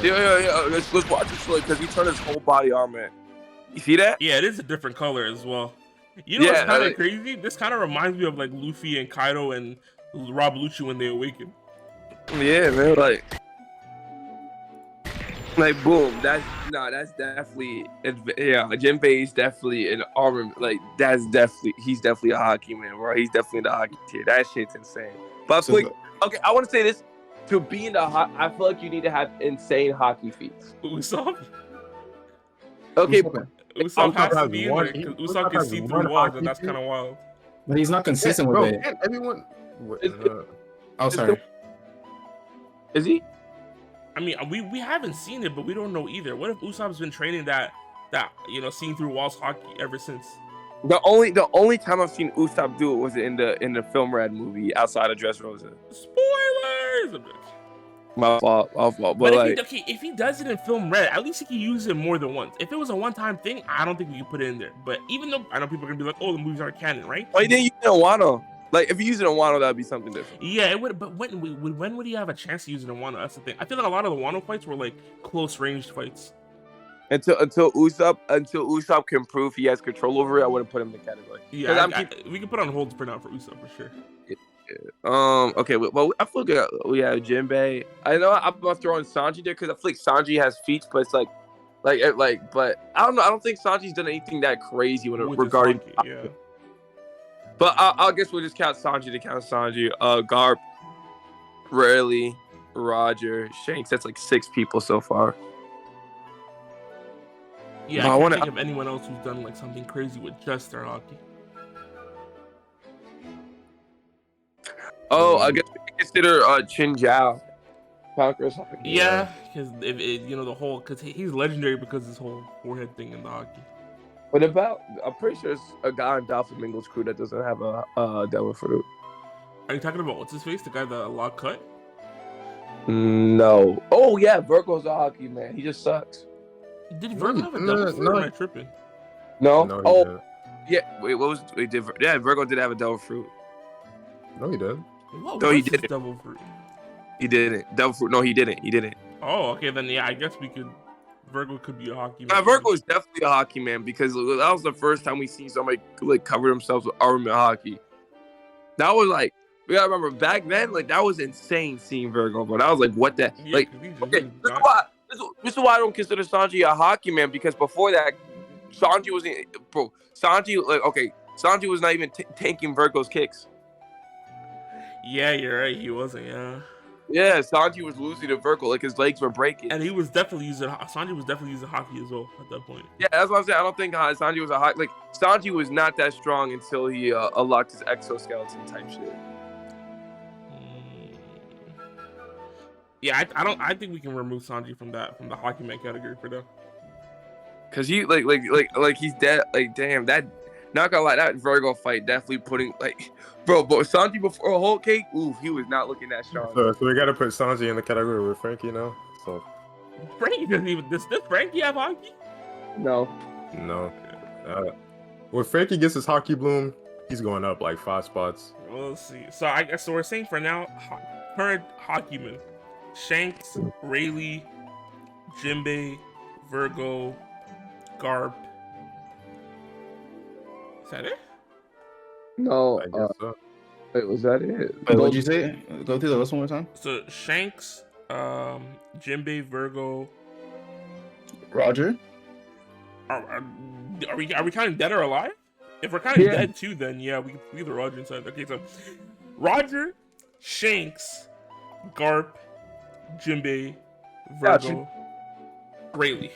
Yeah. Let's watch this because he turned his whole body armor in. You see that? Yeah, it is a different color as well. You know what's kind of crazy? This kind of reminds me of like Luffy and Kaido and Rob Lucci when they awaken. Yeah, man. Like boom. That's definitely. Jinbei is definitely an armor. Like he's definitely a hockey man, bro. He's definitely the hockey tier. That shit's insane. But okay, I want to say this. To be in the I feel like you need to have insane hockey feats. Usopp? Okay, Usopp has to be in one- there because Usopp Usopp can has see one through walls, hockey and that's feat? kind of wild. But he's not consistent Bro, with it. and everyone. Oh, sorry. is he? I mean, we haven't seen it, but we don't know either. What if Usopp's been training that seeing through walls hockey ever since? The only time I've seen Usopp do it was in the Film Rad movie outside of Dressrosa. Spoilers. My fault. But But like, if he does it in Film Red, at least he can use it more than once. If it was a one-time thing, I don't think we can put it in there. But even though I know people are gonna be like, "Oh, the movies aren't canon," right? why didn't you use it in Wano? Like, if you use it in Wano, that'd be something different. Yeah, it would. But when would he have a chance to use it in Wano? That's the thing. I feel like a lot of the Wano fights were like close ranged fights. Until Usopp can prove he has control over it, I wouldn't put him in the category. Yeah, we can put on hold for now for Usopp for sure. Okay, well, I feel like we have Jinbei. I know I'm gonna throw in Sanji there because I feel like Sanji has feats, but it's like, but I don't know. I don't think Sanji's done anything that crazy regarding. Yeah. But I guess we'll just count Sanji to count Sanji. Garp, Rarely, Roger, Shanks. That's like 6 people so far. Yeah, I can't think of anyone else who's done like something crazy with just their hockey. Oh, I guess we can consider Chin Jiao. Conqueror or something. Yeah, because because he's legendary because his whole forehead thing in the hockey. What about? I'm pretty sure it's a guy in Doflamingo's crew that doesn't have a devil fruit. Are you talking about what's his face? The guy that lock cut? No. Oh yeah, Virgo's a hockey man. He just sucks. Did Virgo have a devil fruit? Or am I tripping? No. No, he Oh didn't. yeah. Wait, what was? Wait, did yeah? Virgo did have a devil fruit. No, he did. What No, was he his didn't. devil fruit? He didn't. Devil fruit. No, he didn't. He didn't. Oh, okay, then yeah, I guess Virgo could be a hockey man. Virgo is definitely a hockey man because that was the first time we seen somebody like cover themselves with armament hockey. That was like, we gotta remember back then, like that was insane seeing Virgo, but I was like, what the Yeah, like? 'cause he's Okay, just look not- this is why I don't consider Sanji a hockey man, because before that, Sanji wasn't, bro. Sanji was not even tanking Virgo's kicks. Yeah, you're right. He wasn't. Yeah. Yeah, Sanji was losing to Virgo, like his legs were breaking. And he was definitely using. Sanji was definitely using Haki as well at that point. Yeah, that's what I'm saying. I don't think Sanji was a hockey. Like Sanji was not that strong until he unlocked his exoskeleton type shit. Yeah, I think we can remove Sanji from the hockey man category for now. Cause he like he's dead. Like damn, that not gonna lie, that Virgo fight definitely putting like, bro. But Sanji before a whole cake, ooh, he was not looking that strong. So we gotta put Sanji in the category with Frankie now. So Frankie doesn't even. Does Frankie have hockey? No. When Frankie gets his hockey bloom, he's going up like 5 spots. We'll see. So I guess we're saying for now, current hockey men: Shanks, Rayleigh, Jinbei, Virgo, Garp. Is that it? No. I guess so. Wait, was that it? Wait, what'd you say? Go through the list one more time. So Shanks, Jinbei, Virgo. Roger. Are we counting dead or alive? If we're counting dead too, then yeah, we can leave the Roger inside. Okay, so Roger, Shanks, Garp, Jinbei, Virgo, Rayleigh.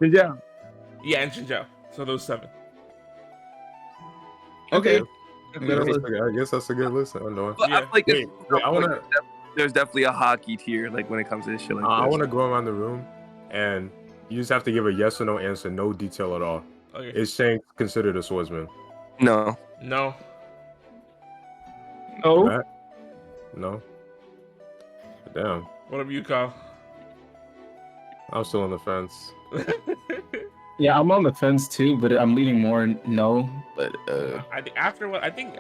Yeah. Yeah, and Shinjao. So those 7. Okay. I guess that's a good list. I don't know. But Yeah. I feel like Wait, I wanna. there's definitely a hockey tier, like when it comes to this shit like I this. want to go around the room, and you just have to give a yes or no answer, no detail at all. Okay. Is Shanks considered a swordsman? No. No. No. Matt? No. Damn, What have you, Kyle? I'm still on the fence. Yeah, I'm on the fence too, but I'm leaning more no. But I think after what I think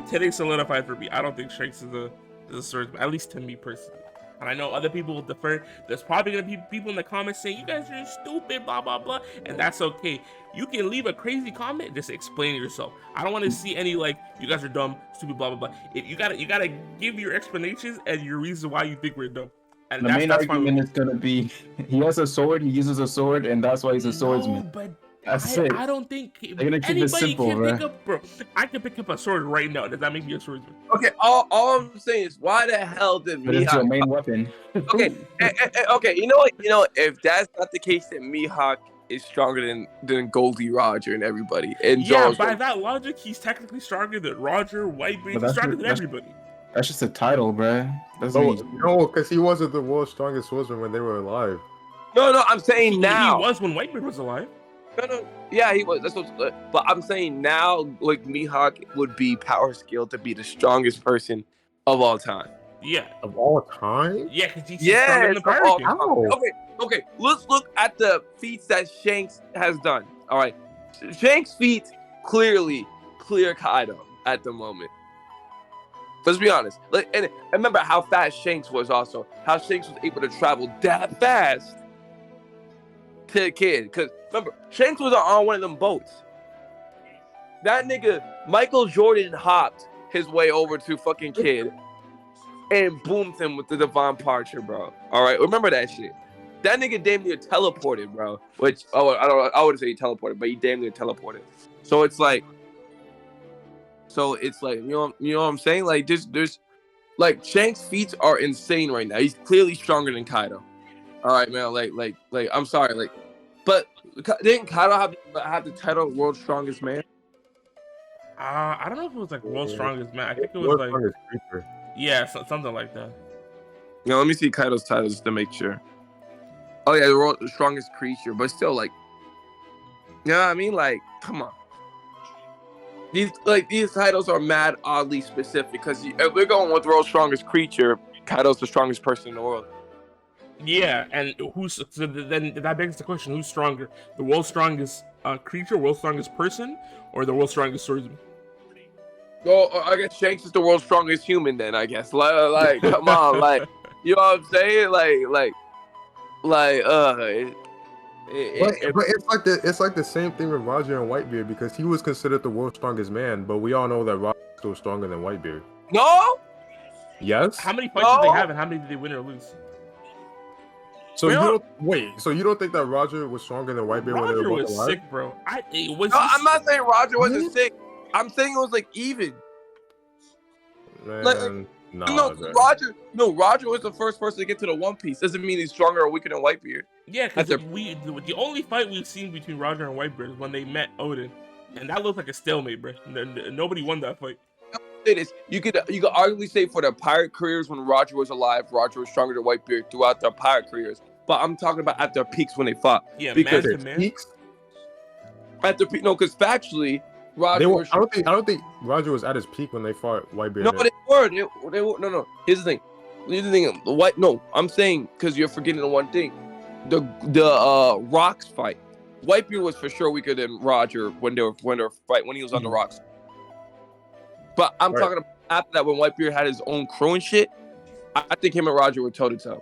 today solidified for me. I don't think Shanks is a swordsman, at least to me personally. And I know other people will defer. There's probably gonna be people in the comments saying you guys are stupid, blah blah blah, and that's okay. You can leave a crazy comment, just explain yourself. I don't want to see any like you guys are dumb, stupid, blah blah blah. If you gotta give your explanations and your reason why you think we're dumb. And the main argument is gonna be he has a sword, he uses a sword, and that's why he's a swordsman. No, but That's it. I don't think They're gonna keep it anybody simple, can bro. pick up, bro. I can pick up a sword right now. Does that make me a swordsman? Okay, all I'm saying is why the hell did But it's your Mihawk? main weapon. Okay, okay. You know what? If that's not the case, then Mihawk is stronger than Goldie, Roger, and everybody. And Yeah, Zoro's by that logic, he's technically stronger than Roger, Whitebeard. He's that's stronger your- than that's- everybody. That's just a title, bruh. That's No, because he wasn't the world's strongest swordsman when they were alive. No, I'm saying now. He was when Whitebeard was alive. No, yeah, he was. That's what. But I'm saying now, like Mihawk would be power skill to be the strongest person of all time. Yeah, Of all time? yeah, because he's Yeah, stronger than the Pirate King. How? Okay. Let's look at the feats that Shanks has done. All right, Shanks' feats clearly clear Kaido at the moment. Let's be honest. Like, and remember how fast Shanks was. Also, how Shanks was able to travel that fast to the kid. Because remember, Shanks was on one of them boats. That nigga Michael Jordan hopped his way over to fucking kid and boomed him with the Devon Parcher, bro. All right, remember that shit. That nigga damn near teleported, bro. Which I wouldn't say he teleported, but he damn near teleported. So it's like, you know what I'm saying? Like there's like Shanks' feats are insane right now. He's clearly stronger than Kaido. All right, man. Like I'm sorry, but didn't Kaido have the title World's Strongest Man? I don't know if it was like World's Strongest Man. I think it was World's like strongest creature. yeah, something like that. You know, let me see Kaido's titles just to make sure. Oh yeah, the world's strongest creature, but still like, you know what I mean? Like, come on. These titles are mad oddly specific because if we're going with the world's strongest creature, Kaido's the strongest person in the world. Yeah, and then that begs the question: who's stronger, the world's strongest creature, world's strongest person, or the world's strongest swordsman? Well, I guess Shanks is the world's strongest human. Then I guess, like, come on, like, you know what I'm saying? But it's like the same thing with Roger and Whitebeard because he was considered the world's strongest man, but we all know that Roger's still stronger than Whitebeard. No. Yes. How many fights did they have, and how many did they win or lose? So you don't wait. So you don't think that Roger was stronger than Whitebeard when they Roger were both was alive? sick, bro. I'm not saying Roger wasn't sick. I'm saying it was like even. Man, Like, nah, Roger was the first person to get to the One Piece. Doesn't mean he's stronger or weaker than Whitebeard. Yeah, because the only fight we've seen between Roger and Whitebeard is when they met Odin, and that looked like a stalemate, bro. Nobody won that fight. Say this, you could arguably say for their pirate careers when Roger was alive, Roger was stronger than Whitebeard throughout their pirate careers. But I'm talking about at their peaks when they fought. Yeah, because man to man. Peaks? At their peak, no, because factually, Roger. I don't think Roger was at his peak when they fought Whitebeard. No, they were. They were. No. Here's the thing. What? No, I'm saying because you're forgetting the one thing. The rocks fight. Whitebeard was for sure weaker than Roger when he was on the rocks. But I'm talking about after that when Whitebeard had his own crew and shit. I think him and Roger were toe to toe.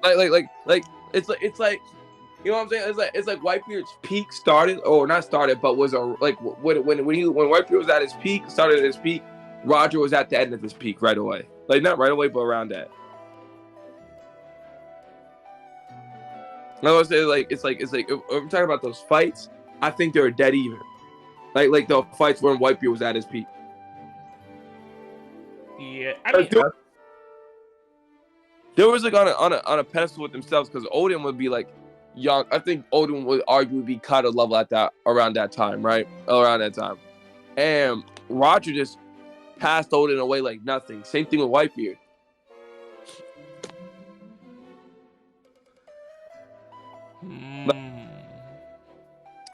Like it's like you know what I'm saying? It's like Whitebeard's peak started or not started, but was when Whitebeard was at his peak, started at his peak. Roger was at the end of his peak right away. Like not right away, but around that. I was saying it's like if we're talking about those fights, I think they're dead even. Like the fights when Whitebeard was at his peak. Yeah, I mean, there was like on a pedestal with themselves because Odin would be like young. I think Odin would arguably be kind of level at around that time, right? Around that time, and Roger just passed Odin away like nothing. Same thing with Whitebeard. You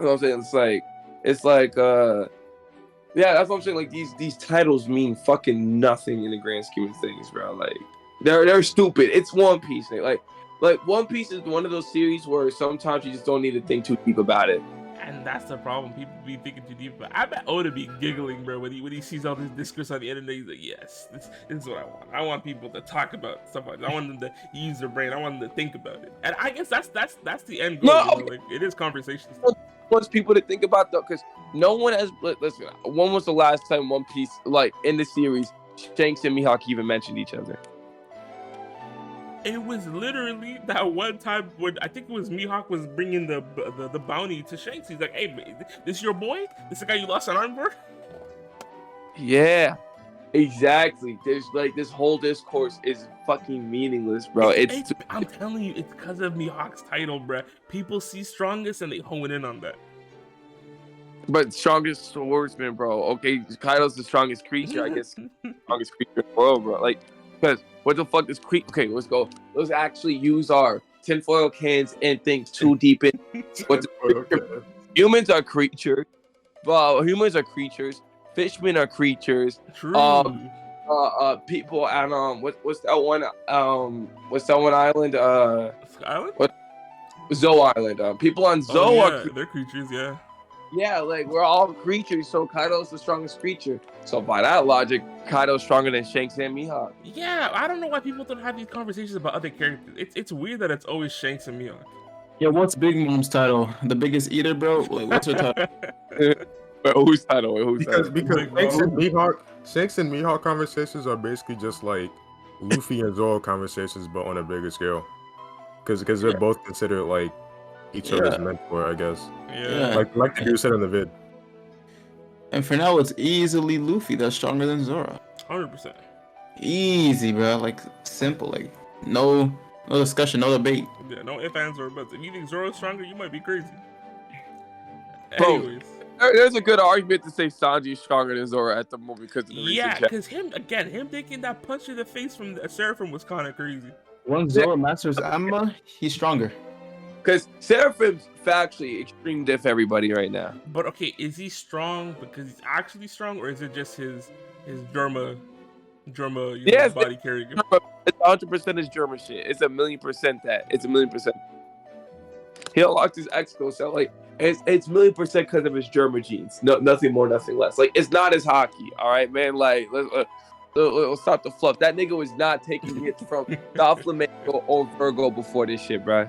know what I'm saying? It's like yeah, that's what I'm saying. Like these titles mean fucking nothing in the grand scheme of things, bro. Like they're stupid. It's One Piece, like One Piece is one of those series where sometimes you just don't need to think too deep about it. And that's the problem. People be thinking too deep. But I bet Oda be giggling, bro, when he sees all this discourse on the internet. He's like, yes, this is what I want. I want people to talk about stuff like that. I want them to use their brain. I want them to think about it. And I guess that's the end goal. No, you know? Like it is conversations. Wants people to think about though, because no one has. Listen, when was the last time One Piece, like in the series, Shanks and Mihawk even mentioned each other? It was literally that one time when I think it was Mihawk was bringing the bounty to Shanks. He's like, "Hey, this your boy? This the guy you lost an arm for?" Yeah, exactly. There's like this whole discourse is fucking meaningless, bro. I'm telling you, it's because of Mihawk's title, bro. People see strongest and they hone in on that. But strongest swordsman, bro. Okay, Kaido's the strongest creature, I guess. Strongest creature in the world, bro. Like, because what the fuck is okay, let's go. Let's actually use our tinfoil cans and think too deep in. Humans are creatures. Humans are creatures. Fishmen are creatures. True. People and what's that one island? Island? What? Zoe Island. People on Zoe are they're creatures, yeah. Yeah, like we're all creatures, so Kaido's the strongest creature. So by that logic, Kaido's stronger than Shanks and Mihawk. Yeah, I don't know why people don't have these conversations about other characters. It's weird that it's always Shanks and Mihawk. Yeah, what's Big Mom's title? The biggest eater, bro? Like, what's her title? Whose title? Because Shanks and Mihawk conversations are basically just like Luffy and Zoro conversations, but on a bigger scale. Because they're both considered like each other's mentor, I guess. Yeah. Like the dude said in the vid. And for now, it's easily Luffy that's stronger than Zoro. 100%. Easy, bro. Like simple. Like no discussion, no debate. Yeah, no ifs, ands, or buts. If you think Zoro's stronger, you might be crazy. Bro, anyways, there's a good argument to say Sanji's stronger than Zoro at the moment because of the recent because him taking that punch in the face from the Seraphim was kind of crazy. Once Zoro masters Amma, he's stronger. Because Seraphim's factually extreme diff everybody right now. But okay, is he strong because he's actually strong, or is it just his Germa body carrying him? It's 100% his German shit. It's 1,000,000% that. It's 1,000,000%. He unlocked his X-Go, so like it's 1,000,000% because of his German genes. No, nothing more, nothing less. Like it's not his Haki. All right, man. Like let's stop the fluff. That nigga was not taking hits from Doflamingo or Virgo before this shit, bro.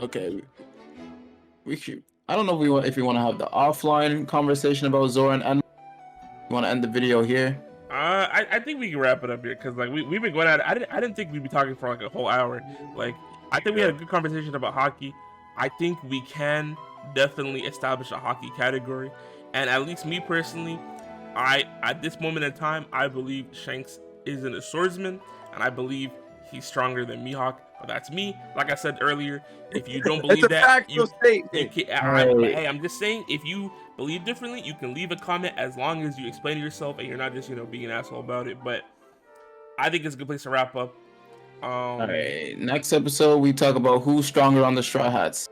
Okay, we should. I don't know if we want to have the offline conversation about Zoro and Enma. You want to end the video here? I think we can wrap it up here because like we've been going at it. I didn't think we'd be talking for like a whole hour. Like I think we had a good conversation about Haki. I think we can definitely establish a Haki category, and at least me personally, at this moment in time, I believe Shanks isn't a swordsman, and I believe he's stronger than Mihawk. But that's me. Like I said earlier, if you don't believe It's a that, factual statement. hey, I'm just saying, if you believe differently, you can leave a comment as long as you explain yourself and you're not just being an asshole about it. But I think it's a good place to wrap up. All right, next episode we talk about who's stronger on the Straw Hats.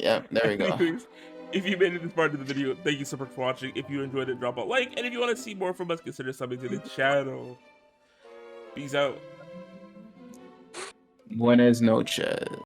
Yeah, there we go. Anyways, if you made it this part of the video, thank you so much for watching. If you enjoyed it, drop a like, and if you want to see more from us, consider subbing to the channel. Peace out. Buenas noches.